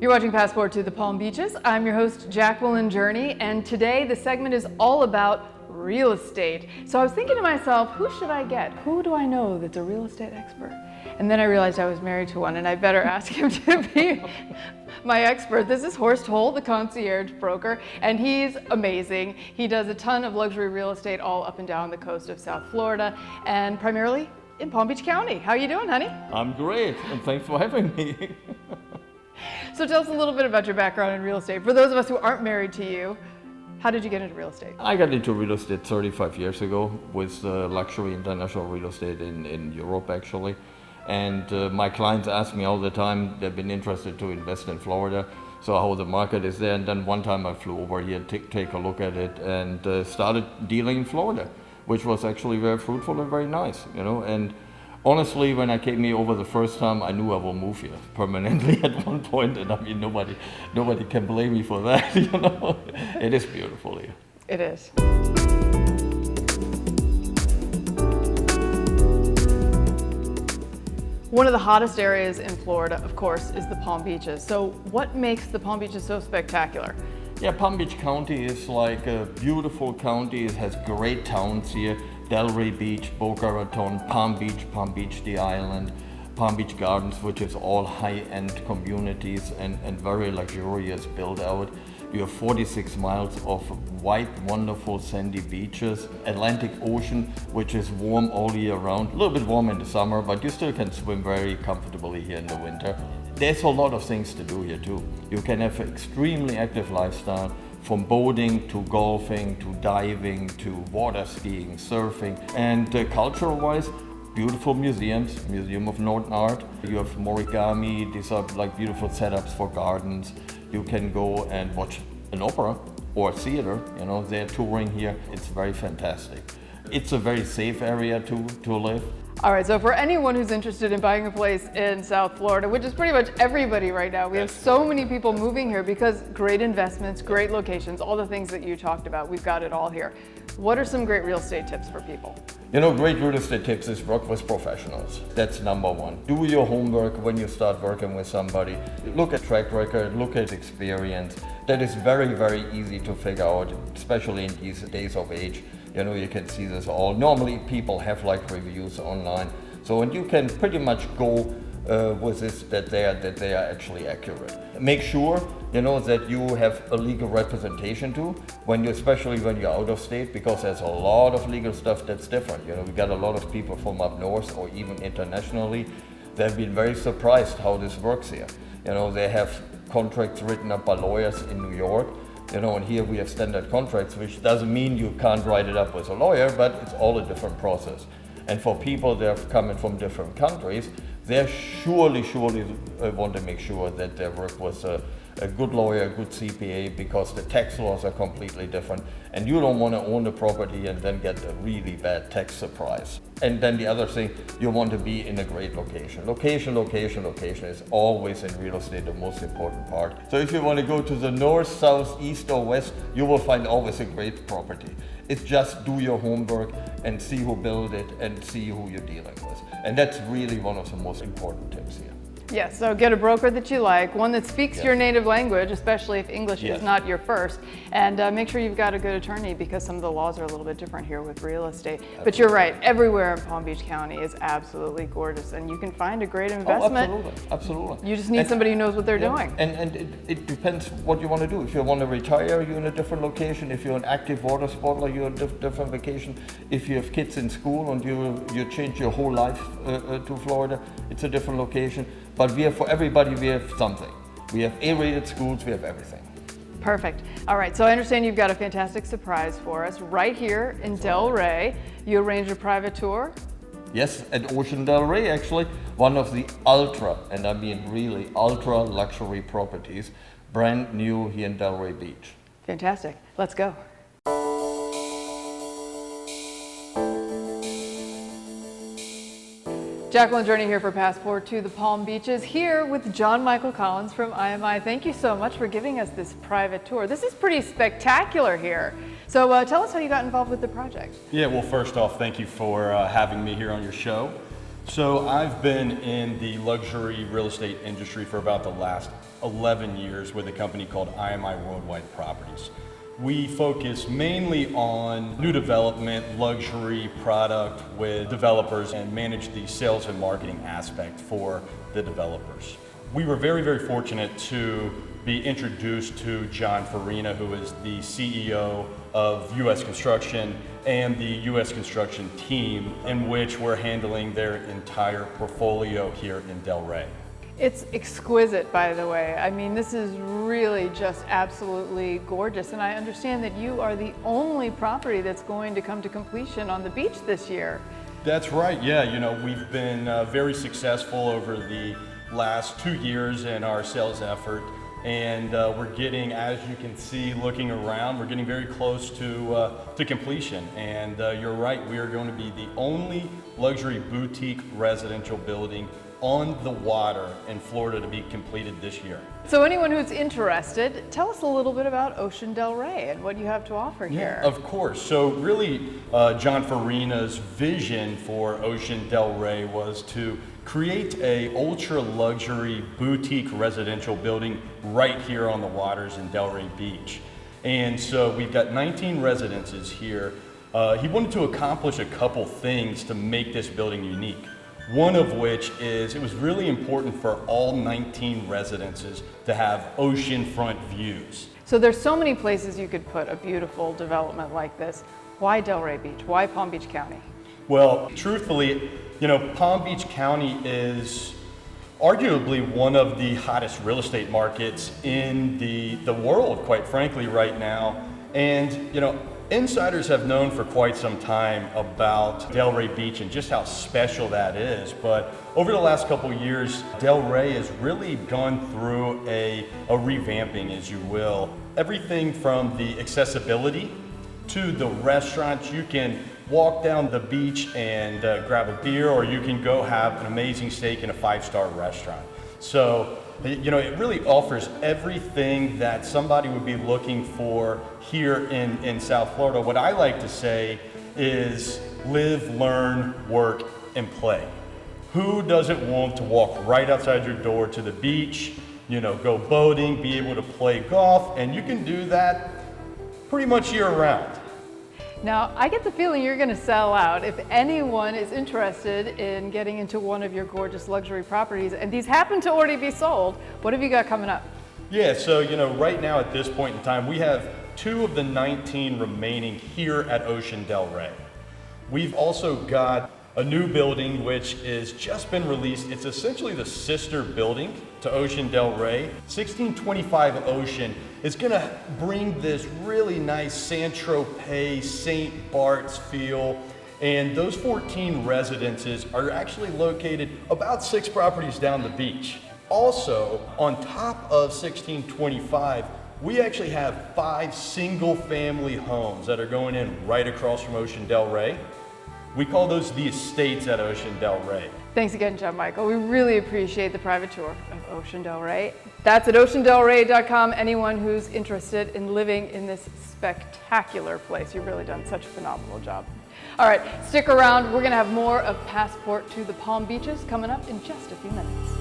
You're watching Passport to the Palm Beaches. I'm your host, Jacqueline Journey, and today the segment is all about real estate. So I was thinking to myself, who should I get? Who do I know that's a real estate expert? And then I realized I was married to one and I better ask him to be my expert. This is Horst Holl, the concierge broker, and he's amazing. He does a ton of luxury real estate all up and down the coast of South Florida and primarily in Palm Beach County. How are you doing, honey? I'm great, and thanks for having me. So tell us a little bit about your background in real estate. For those of us who aren't married to you, how did you get into real estate? I got into real estate 35 years ago with luxury international real estate in Europe, actually. And my clients ask me all the time, they've been interested to invest in Florida, so how the market is there. And then one time I flew over here to take a look at it and started dealing in Florida, which was actually very fruitful and very nice, you know. And honestly, when I came here over the first time, I knew I will move here permanently at one point, and I mean, nobody can blame me for that, you know. It is beautiful here. It is. One of the hottest areas in Florida, of course, is the Palm Beaches. So what makes the Palm Beaches so spectacular? Yeah, Palm Beach County is like a beautiful county. It has great towns here. Delray Beach, Boca Raton, Palm Beach, the island, Palm Beach Gardens, which is all high-end communities and very luxurious built out. You have 46 miles of white, wonderful sandy beaches, Atlantic Ocean, which is warm all year round, a little bit warm in the summer, but you still can swim very comfortably here in the winter. There's a lot of things to do here too. You can have an extremely active lifestyle, from boating to golfing to diving to water skiing, surfing, and cultural-wise, beautiful museums, Museum of Northern Art. You have Morigami, these are like beautiful setups for gardens. You can go and watch an opera or a theater, you know, they're touring here. It's very fantastic. It's a very safe area to live. All right, so for anyone who's interested in buying a place in South Florida, which is pretty much everybody right now, we have so many people moving here because great investments, great locations, all the things that you talked about, we've got it all here. What are some great real estate tips for people? You know, great real estate tips is work with professionals. That's number one. Do your homework when you start working with somebody. Look at track record, look at experience. That is very, very easy to figure out, especially in these days of age. You know, you can see this all. Normally people have like reviews online. So, and you can pretty much go with this that they are actually accurate. Make sure, you know, that you have a legal representation too, especially when you're out of state, because there's a lot of legal stuff that's different. You know, we got a lot of people from up north or even internationally. They've been very surprised how this works here. You know, they have contracts written up by lawyers in New York. You know, and here we have standard contracts, which doesn't mean you can't write it up with a lawyer, but it's all a different process. And for people that are coming from different countries, they surely want to make sure that they work with a good lawyer, a good CPA, because the tax laws are completely different. And you don't want to own the property and then get a really bad tax surprise. And then the other thing, you want to be in a great location. Location is always in real estate the most important part. So if you want to go to the north, south, east or west, you will find always a great property. It's just do your homework and see who built it and see who you're dealing with. And that's really one of the most important tips here. Yes, so get a broker that you like, one that speaks your native language, especially if English is not your first, and make sure you've got a good attorney because some of the laws are a little bit different here with real estate. Absolutely. But you're right, everywhere in Palm Beach County is absolutely gorgeous and you can find a great investment. Oh, absolutely. You just need somebody who knows what they're doing. And it depends what you want to do. If you want to retire, you're in a different location. If you're an active water sportler, you're in a different vacation. If you have kids in school and you change your whole life to Florida, it's a different location. But for everybody, we have something. We have A-rated schools, we have everything. Perfect. All right, so I understand you've got a fantastic surprise for us right here in Delray. You arranged a private tour? Yes, at Ocean Delray, actually, one of the ultra, and I mean really ultra luxury properties, brand new here in Delray Beach. Fantastic. Let's go. Jacqueline Journey here for Passport to the Palm Beaches, here with John Michael Collins from IMI. Thank you so much for giving us this private tour. This is pretty spectacular here. So tell us how you got involved with the project. Yeah, well, first off, thank you for having me here on your show. So I've been in the luxury real estate industry for about the last 11 years with a company called IMI Worldwide Properties. We focus mainly on new development, luxury product with developers and manage the sales and marketing aspect for the developers. We were very, very fortunate to be introduced to John Farina, who is the CEO of U.S. Construction and the U.S. Construction team, in which we're handling their entire portfolio here in Delray. It's exquisite, by the way. I mean, this is really just absolutely gorgeous. And I understand that you are the only property that's going to come to completion on the beach this year. That's right, yeah. You know, we've been very successful over the last 2 years in our sales effort. And we're getting, as you can see, looking around, we're getting very close to completion. And you're right, we are going to be the only luxury boutique residential building on the water in Florida to be completed this year. So anyone who's interested, tell us a little bit about Ocean Delray and what you have to offer here. Yeah, of course. So really, John Farina's vision for Ocean Delray was to create a ultra luxury boutique residential building right here on the waters in Delray Beach. And so we've got 19 residences here. He wanted to accomplish a couple things to make this building unique. One of which is it was really important for all 19 residences to have oceanfront views. So there's so many places you could put a beautiful development like this. Why Delray Beach? Why Palm Beach County? Well, truthfully, you know, Palm Beach County is arguably one of the hottest real estate markets in the world, quite frankly, right now. And, you know, insiders have known for quite some time about Delray Beach and just how special that is. But over the last couple of years, Delray has really gone through a revamping, as you will. Everything from the accessibility to the restaurants. You can walk down the beach and grab a beer, or you can go have an amazing steak in a 5-star restaurant. So, you know, it really offers everything that somebody would be looking for here in South Florida. What I like to say is live, learn, work, and play. Who doesn't want to walk right outside your door to the beach, you know, go boating, be able to play golf, and you can do that pretty much year round. Now, I get the feeling you're going to sell out. If anyone is interested in getting into one of your gorgeous luxury properties, and these happen to already be sold, what have you got coming up? Yeah, so, you know, right now at this point in time, we have 2 of the 19 remaining here at Ocean Delray. We've also got a new building which has just been released. It's essentially the sister building to Ocean Delray. 1625 Ocean is gonna bring this really nice Saint-Tropez, St. Bart's feel. And those 14 residences are actually located about 6 properties down the beach. Also, on top of 1625, we actually have 5 single-family homes that are going in right across from Ocean Delray. We call those the estates at Ocean Delray. Thanks again, John Michael. We really appreciate the private tour of Ocean Delray. That's at oceandelray.com. Anyone who's interested in living in this spectacular place, you've really done such a phenomenal job. All right, stick around. We're going to have more of Passport to the Palm Beaches coming up in just a few minutes.